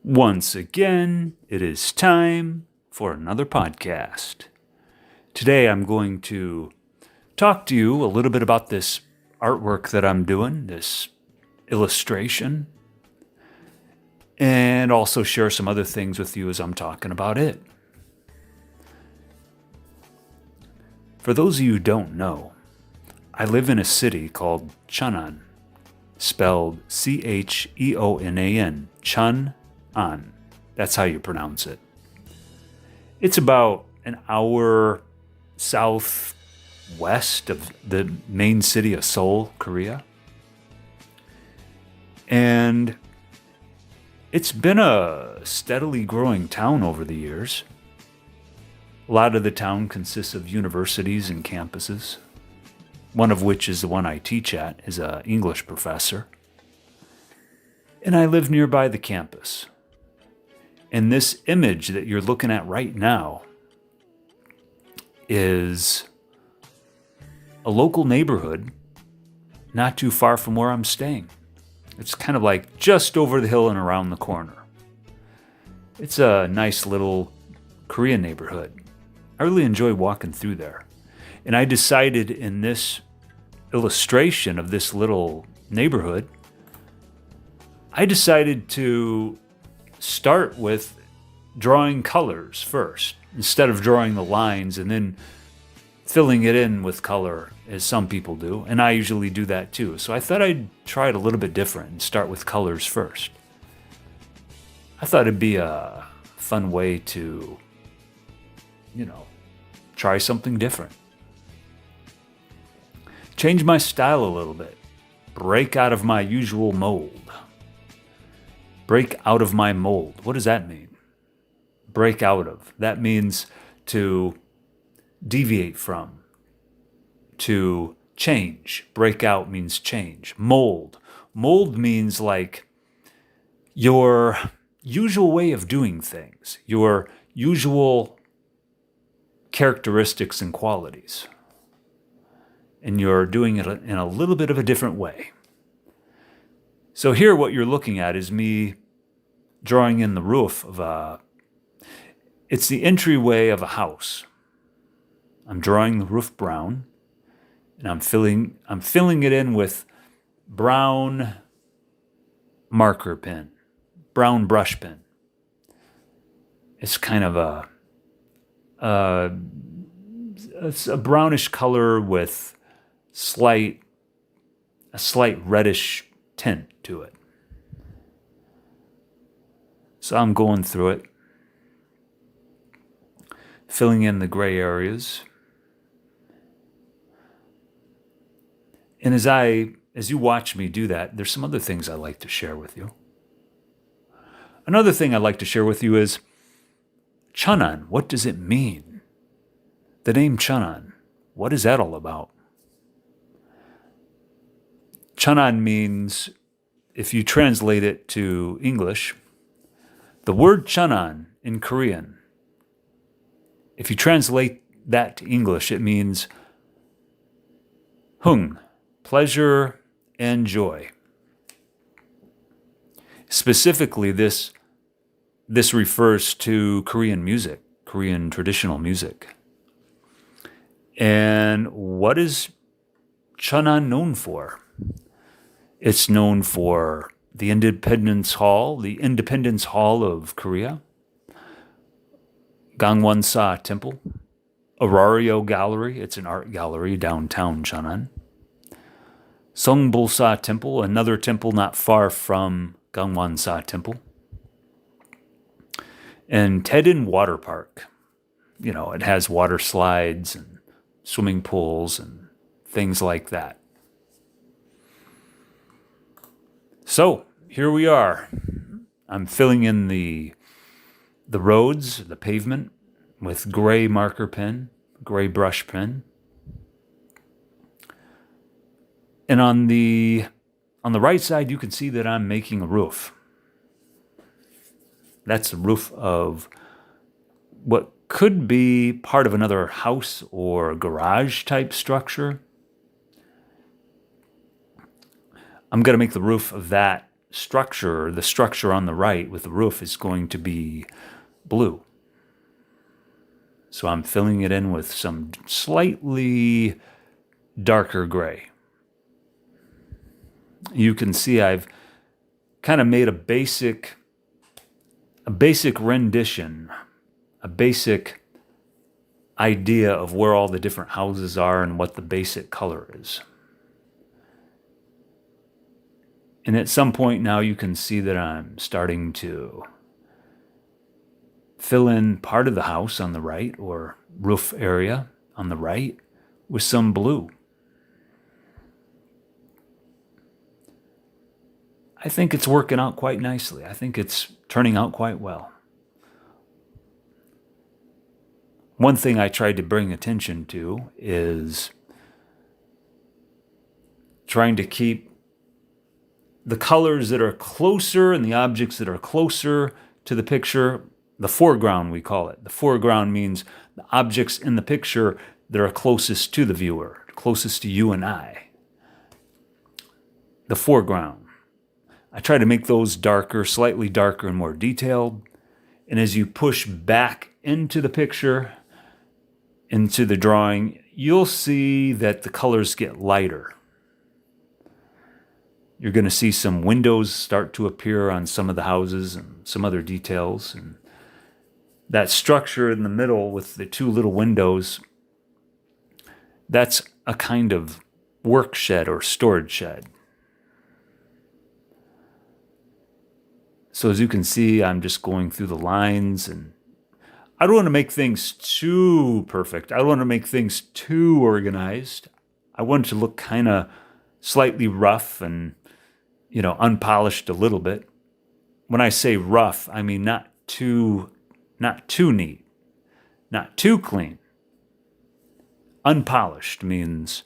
Once again, it is time for another podcast. Today I'm going to talk to you a little bit about this artwork that I'm doing, this illustration, and also share some other things with you as I'm talking about it. For those of you who don't know, I live in a city called Cheonan, spelled Cheonan, Cheonan. That's how you pronounce it. It's about an hour southwest of the main city of Seoul, Korea. And it's been a steadily growing town over the years. A lot of the town consists of universities and campuses, one of which is the one I teach at, is an English professor. And I live nearby the campus. And this image that you're looking at right now is a local neighborhood not too far from where I'm staying. It's kind of like just over the hill and around the corner. It's a nice little Korean neighborhood. I really enjoy walking through there. And I decided in this illustration of this little neighborhood, I decided to start with drawing colors first, instead of drawing the lines and then filling it in with color, as some people do. And I usually do that too. So I thought I'd try it a little bit different and start with colors first. I thought it'd be a fun way to, try something different. Change my style a little bit. Break out of my usual mold. Break out of my mold. What does that mean? Break out of. That means to deviate from, to change. Break out means change. Mold. Mold means like your usual way of doing things, your usual characteristics and qualities. And you're doing it in a little bit of a different way. So here what you're looking at is me drawing in the roof of it's the entryway of a house. I'm drawing the roof brown, and I'm filling it in with brown marker pen, brown brush pen. It's kind of it's a brownish color with a slight reddish tint to it. So I'm going through it, filling in the gray areas. And as you watch me do that, there's some other things I'd like to share with you. Another thing I'd like to share with you is Cheonan. What does it mean? The name Cheonan. What is that all about? Cheonan means, if you translate it to English, the word Cheonan in Korean, if you translate that to English, it means hung, pleasure and joy. Specifically, this refers to Korean music, Korean traditional music. And what is Cheonan known for? It's known for the Independence Hall of Korea, Gangwon-sa Temple, Aurario Gallery, it's an art gallery downtown Cheonan, Seongbulsa Temple, another temple not far from Gangwon-sa Temple, and Taedong Water Park. It has water slides and swimming pools and things like that. So here we are. I'm filling in the roads, the pavement, with gray marker pen, gray brush pen. And on the right side, you can see that I'm making a roof. That's the roof of what could be part of another house or garage type structure. I'm going to make the roof of that structure, the structure on the right with the roof, is going to be blue. So I'm filling it in with some slightly darker gray. You can see I've kind of made a basic rendition, a basic idea of where all the different houses are and what the basic color is. And at some point now you can see that I'm starting to fill in part of the house on the right, or roof area on the right, with some blue. I think it's working out quite nicely. I think it's turning out quite well. One thing I tried to bring attention to is trying to keep the colors that are closer and the objects that are closer to the picture, the foreground we call it. The foreground means the objects in the picture that are closest to the viewer, closest to you and I. The foreground. I try to make those darker, slightly darker and more detailed. And as you push back into the picture, into the drawing, you'll see that the colors get lighter. You're going to see some windows start to appear on some of the houses and some other details. And that structure in the middle with the two little windows, that's a kind of work shed or storage shed. So as you can see, I'm just going through the lines, and I don't want to make things too perfect. I don't want to make things too organized. I want it to look kind of slightly rough and, unpolished a little bit. When I say rough, I mean not too neat, not too clean. Unpolished means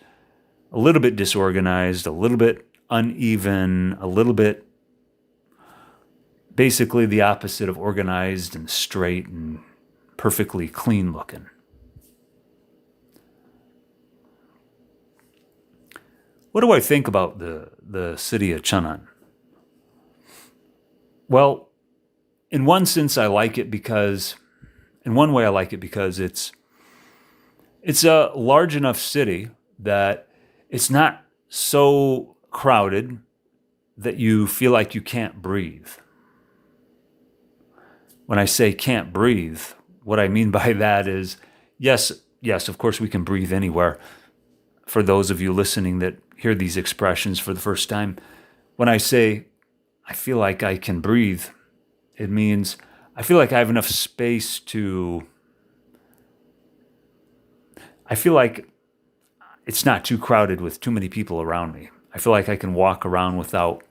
a little bit disorganized, a little bit uneven, a little bit basically the opposite of organized and straight and perfectly clean looking. What do I think about the city of Cheonan? Well, in one way I like it because it's a large enough city that it's not so crowded that you feel like you can't breathe. When I say can't breathe, what I mean by that is, yes, of course we can breathe anywhere. For those of you listening that hear these expressions for the first time, when I say I feel like I can breathe, it means I feel like I have enough space I feel like it's not too crowded with too many people around me. I feel like I can walk around without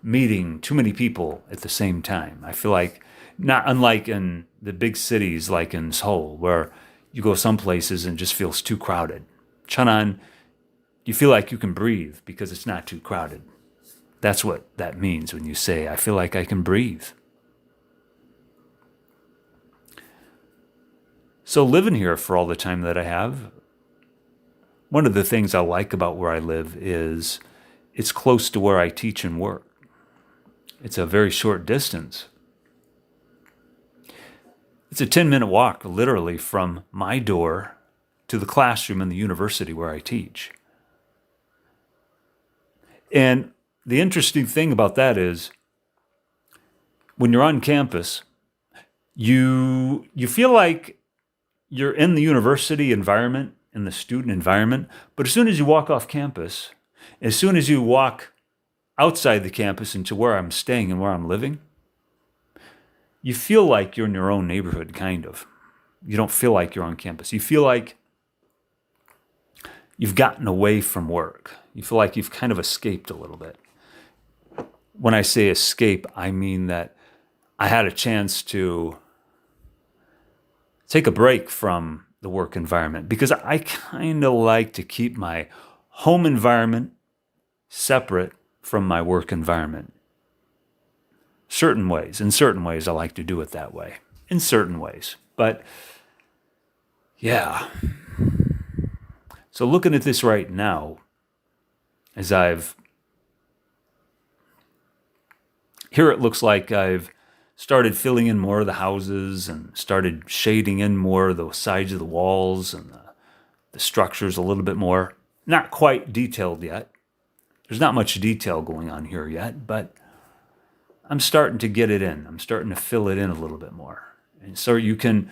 meeting too many people at the same time. I feel like, not unlike in the big cities like in Seoul, where you go some places and it just feels too crowded. Cheonan, you feel like you can breathe because it's not too crowded. That's what that means when you say, I feel like I can breathe. So living here for all the time that I have, one of the things I like about where I live is it's close to where I teach and work. It's a very short distance. It's a 10-minute walk, literally, from my door to the classroom in the university where I teach. And the interesting thing about that is, when you're on campus, you feel like you're in the university environment, in the student environment, but as soon as you walk off campus, as soon as you walk outside the campus into where I'm staying and where I'm living, you feel like you're in your own neighborhood, kind of. You don't feel like you're on campus. You feel like you've gotten away from work. You feel like you've kind of escaped a little bit. When I say escape, I mean that I had a chance to take a break from the work environment, because I kind of like to keep my home environment separate from my work environment. In certain ways, I like to do it that way. In certain ways. But, yeah. So looking at this right now, as I've Here it looks like I've started filling in more of the houses and started shading in more of the sides of the walls and the structures a little bit more. Not quite detailed yet. There's not much detail going on here yet, but I'm starting to get it in. I'm starting to fill it in a little bit more. And so you can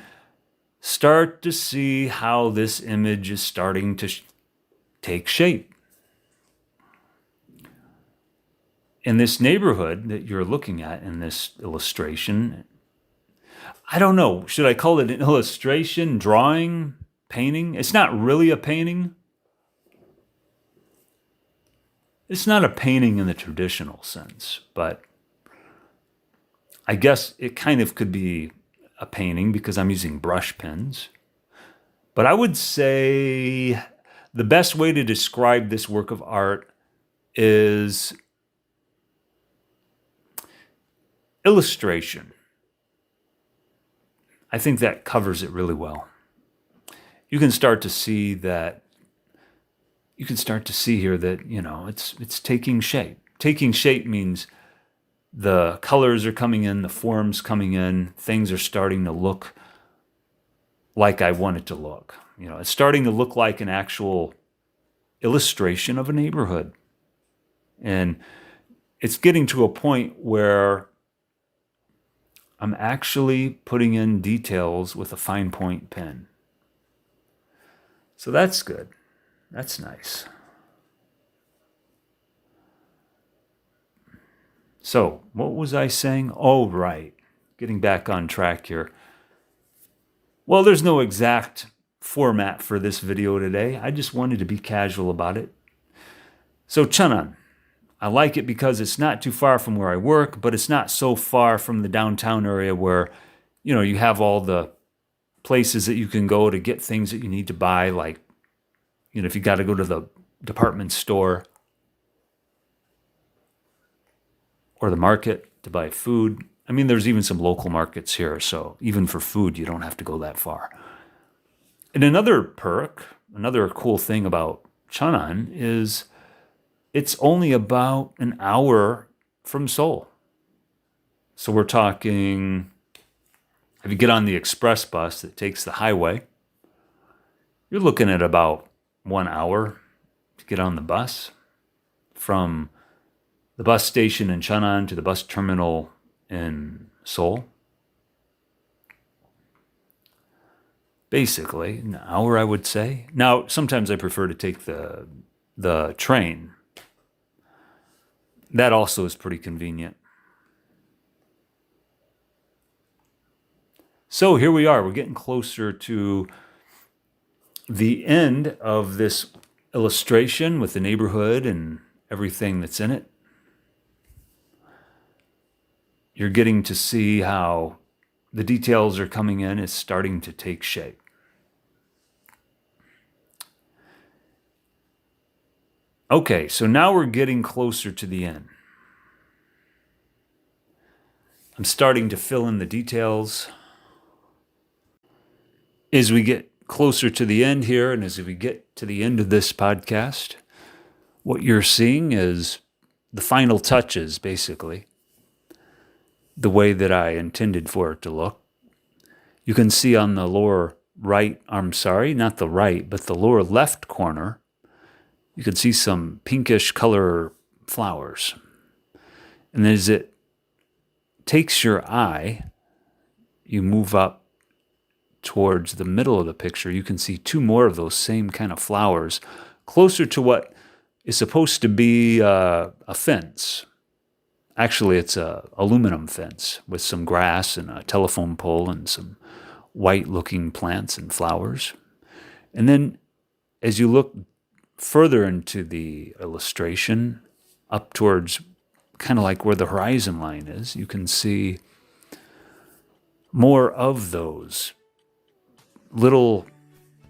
start to see how this image is starting to take shape. In this neighborhood that you're looking at in this illustration, I don't know, should I call it an illustration, drawing, painting? It's not really a painting. It's not a painting in the traditional sense, but I guess it kind of could be a painting because I'm using brush pens. But I would say the best way to describe this work of art is illustration. I think that covers it really well. You can start to see that. You can start to see here that, it's taking shape. Taking shape means the colors are coming in, the forms coming in, things are starting to look like I want it to look. It's starting to look like an actual illustration of a neighborhood. And it's getting to a point where I'm actually putting in details with a fine point pen. So that's good. That's nice. So, what was I saying? Oh, right. Getting back on track here. Well, there's no exact format for this video today. I just wanted to be casual about it. So, Cheonan. I like it because it's not too far from where I work, but it's not so far from the downtown area where, you have all the places that you can go to get things that you need to buy, like, if you got to go to the department store or the market to buy food. I mean, there's even some local markets here, so even for food, you don't have to go that far. And another perk, another cool thing about Cheonan is it's only about an hour from Seoul. So we're talking, if you get on the express bus that takes the highway, you're looking at about 1 hour to get on the bus from the bus station in Cheonan to the bus terminal in Seoul. Basically, an hour, I would say. Now, sometimes I prefer to take the train. That also is pretty convenient. So here we are. We're getting closer to the end of this illustration with the neighborhood and everything that's in it. You're getting to see how the details are coming in. It's starting to take shape. Okay, so now we're getting closer to the end. I'm starting to fill in the details. As we get closer to the end here, and as we get to the end of this podcast, what you're seeing is the final touches, basically, the way that I intended for it to look. You can see on the lower right, not the right, but the lower left corner, you can see some pinkish color flowers. And as it takes your eye, you move up towards the middle of the picture, you can see two more of those same kind of flowers closer to what is supposed to be a fence. Actually, it's a aluminum fence with some grass and a telephone pole and some white-looking plants and flowers. And then as you look further into the illustration, up towards kind of like where the horizon line is, you can see more of those little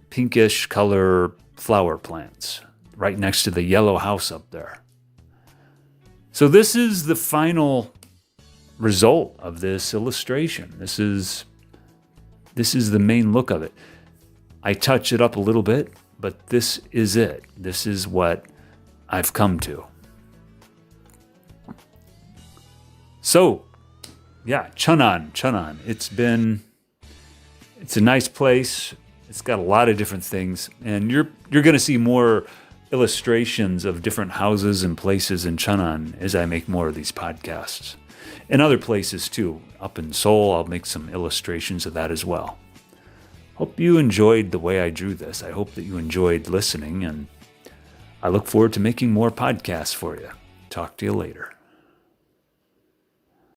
pinkish color flower plants right next to the yellow house up there. So this is the final result of this illustration. This is the main look of it. I touch it up a little bit, but this is it. This is what I've come to. So, yeah, Cheonan. It's a nice place. It's got a lot of different things, and you're going to see more illustrations of different houses and places in Cheonan as I make more of these podcasts. And other places too. Up in Seoul, I'll make some illustrations of that as well. Hope you enjoyed the way I drew this. I hope that you enjoyed listening, and I look forward to making more podcasts for you. Talk to you later.